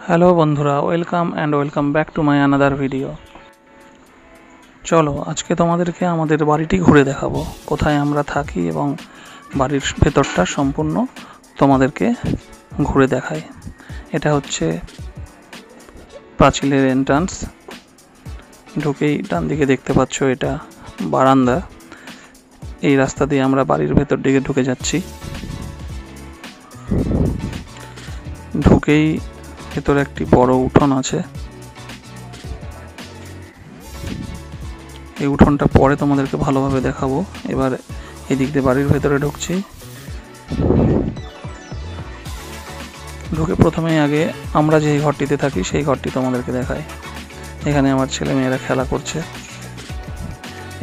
Hello বন্ধুরা, welcome back to my another video. চলো আজকে তোমাদেরকে আমাদের বাড়িটি ঘুরে দেখাবো, কোথায় আমরা থাকি এবং বাড়ির ভেতরটা সম্পূর্ণ তোমাদেরকে ঘুরে দেখাই। এটা হচ্ছে পাঁচিলের এন্ট্রান্স। ঢুকেই ডান দিকে দেখতে পাচ্ছ এটা বারান্দা। এই রাস্তা দিয়ে আমরা বাড়ির ভেতর দিকে ঢুকে যাচ্ছি। ঢুকেই ভেতরে একটি বড় উঠোন আছে। এই উঠোনটা পরে তোমাদেরকে ভালোভাবে দেখাবো। এবার এদিক দিয়ে বাড়ির ভেতরে ঢুকছি। ঢুকে প্রথমেই আগে আমরা যেই ঘরটিতে থাকি সেই ঘরটি তোমাদেরকে দেখাই। এখানে আমার ছেলে মেয়েরা খেলা করছে।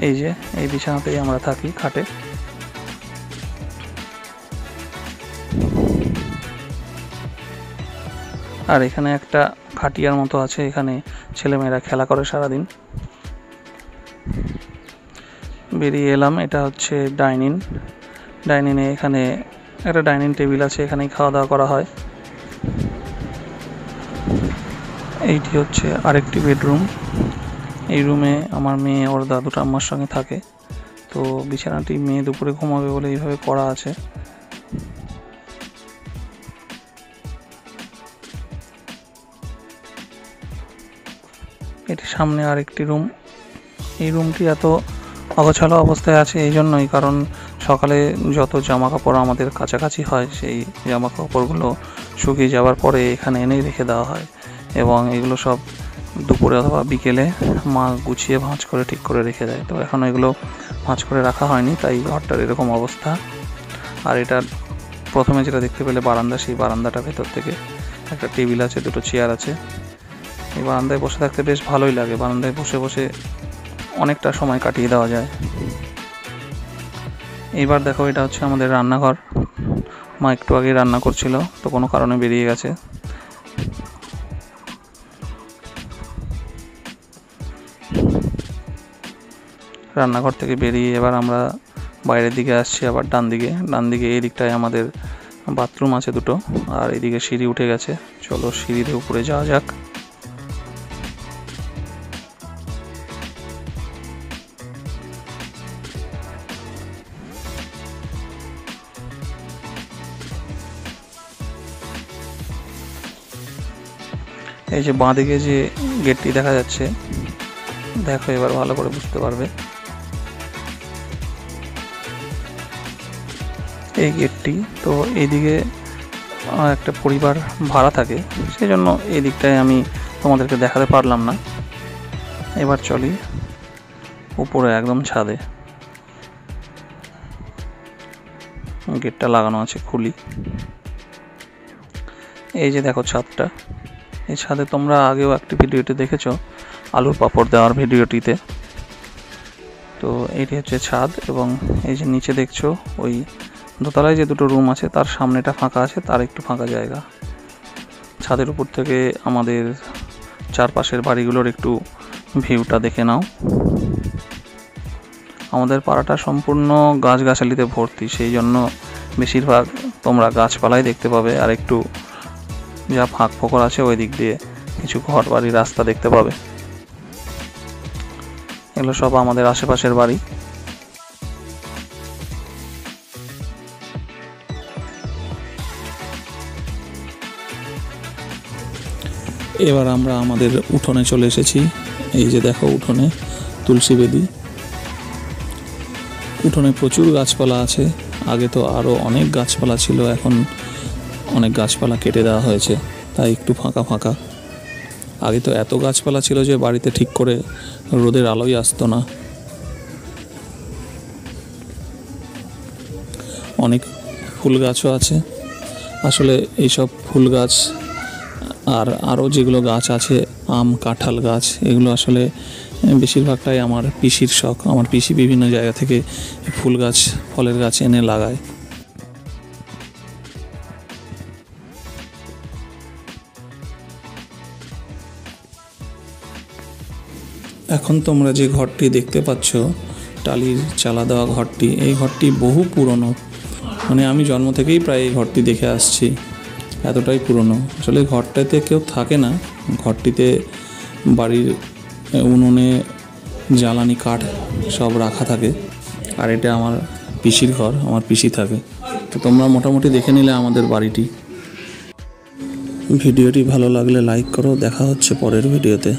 এই যে এই বিছানাতেই আমরা থাকি, খাটে। আর এখানে একটা খাটিয়ার মতো আছে, এখানে ছেলেমেয়েরা খেলা করে সারাদিন। বেরিয়ে এলাম, এটা হচ্ছে ডাইনিংয়ে এখানে একটা ডাইনিং টেবিল আছে, এখানেই খাওয়া দাওয়া করা হয়। এইটি হচ্ছে আরেকটি বেডরুম। এই রুমে আমার মেয়ে ওর দাদু ঠাম্মার সঙ্গে থাকে। তো বিছানাটি মেয়ে দুপুরে ঘুমাবে বলে এইভাবে করা আছে। এটি সামনে আরেকটি রুম। এই রুমটি এত অগোছালো অবস্থায় আছে এই জন্যই, কারণ সকালে যত জামা কাপড় আমাদের কাছাকাছি হয় সেই জামা কাপড়গুলো শুকিয়ে যাওয়ার পরে এখানে এনেই রেখে দেওয়া হয়, এবং এগুলো সব দুপুরে অথবা বিকেলে মা গুছিয়ে ভাঁজ করে ঠিক করে রেখে দেয়। তো এখন এগুলো ভাঁজ করে রাখা হয়নি, তাই ঘরটার এরকম অবস্থা। আর এটা প্রথমে যেটা দেখতে পেলে বারান্দা, সেই বারান্দাটা ভেতর থেকে একটা টেবিল আছে, দুটো চেয়ার আছে। এই বারান্দায় বসে থাকতে বেশ ভালোই লাগে। বারান্দায় বসে বসে অনেকটা সময় কাটিয়ে দেওয়া যায়। এইবার দেখো, এটা হচ্ছে আমাদের রান্নাঘর। মা একটু আগে রান্না করছিল, তো কোনো কারণে বেরিয়ে গেছে। রান্নাঘর থেকে বেরিয়ে এবার আমরা বাইরের দিকে আসছি। আবার ডান দিকে এই দিকটায় আমাদের বাথরুম আছে দুটো, আর এদিকে সিঁড়ি উঠে গেছে। চলো সিঁড়িতে উপরে যাওয়া যাক। এই যে বাঁ দিকে যে গেটটি দেখা যাচ্ছে, দেখো এবার ভালো করে বুঝতে পারবে। এই গেটটি, তো এইদিকে একটা পরিবার ভাড়া থাকে, সেই জন্য এই দিকটায় আমি তোমাদেরকে দেখাতে পারলাম না। এবার চলি উপরে, একদম ছাদে। গেটটা লাগানো আছে, খুলি। এই যে দেখো ছাদটা। এই ছাদে তোমরা আগেও একটি ভিডিওতে দেখেছো, আলুর পাঁপড় দেওয়ার ভিডিওটিতে। তো এইটি হচ্ছে ছাদ, এবং এই যে নিচে দেখছো ওই দোতলায় যে দুটো রুম আছে তার সামনেটা ফাঁকা আছে, তার একটু ফাঁকা জায়গা। ছাদের উপর থেকে আমাদের চারপাশের বাড়িগুলোর একটু ভিউটা দেখে নাও। আমাদের পাড়াটা সম্পূর্ণ গাছগাছালিতে ভর্তি, সেই জন্য বেশিরভাগ তোমরা গাছপালাই দেখতে পাবে। আর একটু যা ফাঁক ফোকর আছে ওই দিক দিয়ে কিছু ঘর বাড়ি, রাস্তা দেখতে পাবে। এগুলো সব আমাদের আশেপাশের বাড়ি। এবার আমরা আমাদের উঠোনে চলে এসেছি। এই যে দেখো উঠোনে তুলসী বেদি। উঠোনে প্রচুর গাছপালা আছে। আগে তো আরও অনেক গাছপালা ছিল, এখন অনেক গাছপালা কেটে দেওয়া হয়েছে, তাই একটু ফাঁকা ফাঁকা। আগে তো এত গাছপালা ছিল যে বাড়িতে ঠিক করে রোদের আলোই আসতো না। অনেক ফুল গাছও আছে। আসলে এইসব ফুল গাছ আর আরও যেগুলো গাছ আছে, আম কাঁঠাল গাছ, এগুলো আসলে বেশিরভাগটাই আমার পিসির শখ। আমার পিসি বিভিন্ন জায়গা থেকে ফুল গাছ, ফলের গাছ এনে লাগায়। এখন তোমরা যে ঘরটি দেখতে পাচ্ছ, টালির চালা দেওয়া ঘরটি, এই ঘরটি বহু পুরনো। মানে আমি জন্ম থেকেই প্রায় এই ঘরটি দেখে আসছি। এতটাই পুরনো। আসলে ঘরটাতে কেউ থাকে না, ঘরটিতে বাড়ির উনুনে জ্বালানি কাঠ সব রাখা থাকে। আর এটা আমার পিসির ঘর, আমার পিসি থাকে। তো তোমরা মোটামুটি দেখে নিলে আমাদের বাড়িটি। ভিডিওটি ভালো লাগলে লাইক করো। দেখা হচ্ছে পরের ভিডিওতে।